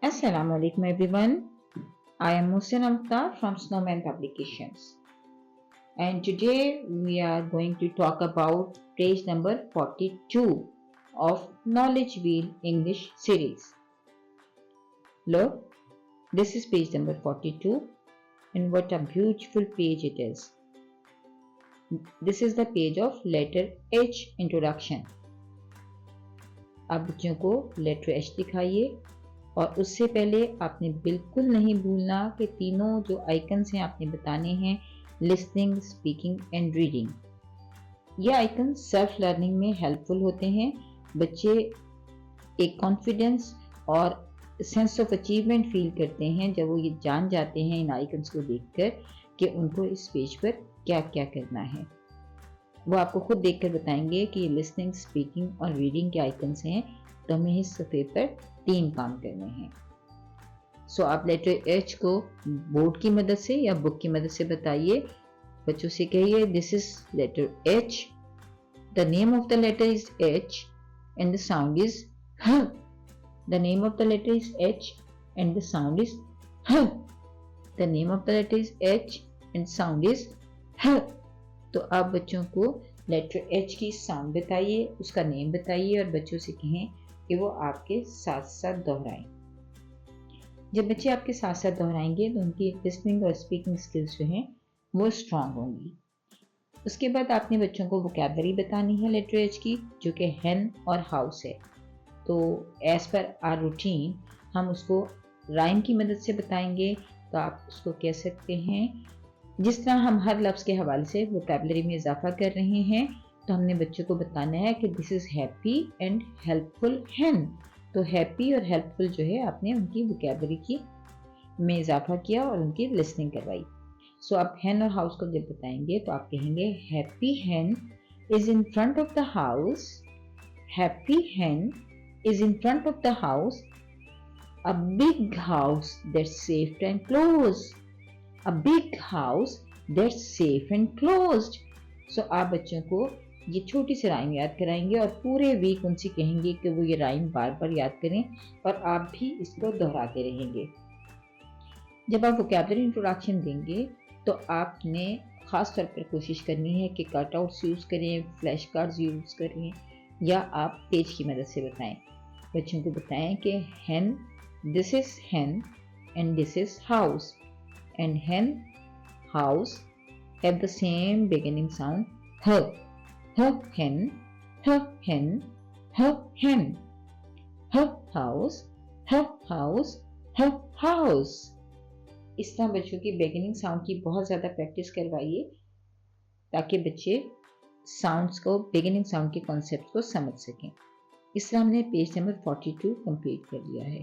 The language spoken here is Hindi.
Assalamu alaikum everyone. I am Mohsin Amta from Snowman Publications, and today we are going to talk about page number 42 of Knowledge Wheel English series. Look, this is page number 42 and what a beautiful page it is. This is the page of letter H introduction. आप बच्चों को लेटर H दिखाइए और उससे पहले आपने बिल्कुल नहीं भूलना कि तीनों जो आइकन्स हैं आपने बताने हैं लिसनिंग, स्पीकिंग एंड रीडिंग। ये आइकन सेल्फ लर्निंग में हेल्पफुल होते हैं। बच्चे एक कॉन्फिडेंस और सेंस ऑफ अचीवमेंट फील करते हैं जब वो ये जान जाते हैं इन आइकन्स को देखकर कि उनको इस पेज पर क्या क्या करना है। वो आपको खुद देखकर बताएंगे कि लिसनिंग, स्पीकिंग और रीडिंग के आइकन्स हैं, तो हमें इस सफ़े पर 3 काम करने हैं। सो आप लेटर H को बोर्ड की मदद से या बुक की मदद से बताइए। बच्चों से कहिए this is letter H, the name of the letter is H and the sound is ह। The name of the letter is H and the sound is ह। The name of the letter is H and sound is ह। तो आप बच्चों को लेटर H की साउंड बताइए, उसका नेम बताइए और बच्चों से कहें कि वो आपके साथ साथ दोहराएं। जब बच्चे आपके साथ साथ दोहराएंगे तो उनकी लिसनिंग और स्पीकिंग स्किल्स जो हैं वो स्ट्रांग होंगी। उसके बाद आपने बच्चों को वोकैबुलरी बतानी है लेटर H की, जो कि हेन और हाउस है। तो एज पर आर रूटीन हम उसको राइम की मदद से बताएंगे। तो आप उसको कह सकते हैं, जिस तरह हम हर लफ्ज़ के हवाले से वोकैबुलरी में इजाफा कर रहे हैं, तो हमने बच्चों को बताना है कि this is happy and helpful हैन। तो हैप्पी और हेल्पफुल जो है आपने उनकी वोकैबुलरी की में इजाफा किया और उनकी लिसनिंग करवाई। सो आप हैन और हाउस को जब बताएंगे तो आप कहेंगे happy hen is in front of the house. Happy hen is in front of the house. A big house that's safe and close. A big house that's safe and closed. So आप बच्चों को ये छोटी सी राइम याद कराएंगे और पूरे वीक उनसे कहेंगे कि वो ये राइम बार बार याद करें और आप भी इसको दोहराते रहेंगे। जब आप वोकैबुलरी इंट्रोडक्शन देंगे तो आपने ख़ास तौर पर कोशिश करनी है कि कट आउट्स यूज़ करें, फ्लैश कार्ड्स यूज़ करें या आप पेज की मदद से बताएं। बच्चों को बताएं कि hen, this is hen and this is house. And hen, house have the same beginning sound h. H hen, h hen, h hen. H house, h house, h house. इस तरह बच्चों की बिगिनिंग साउंड की बहुत ज़्यादा प्रैक्टिस करवाइए ताकि बच्चे साउंड्स को, बिगिनिंग साउंड के कॉन्सेप्ट को समझ सकें। इस तरह हमने पेज नंबर 42 कंप्लीट कर लिया है।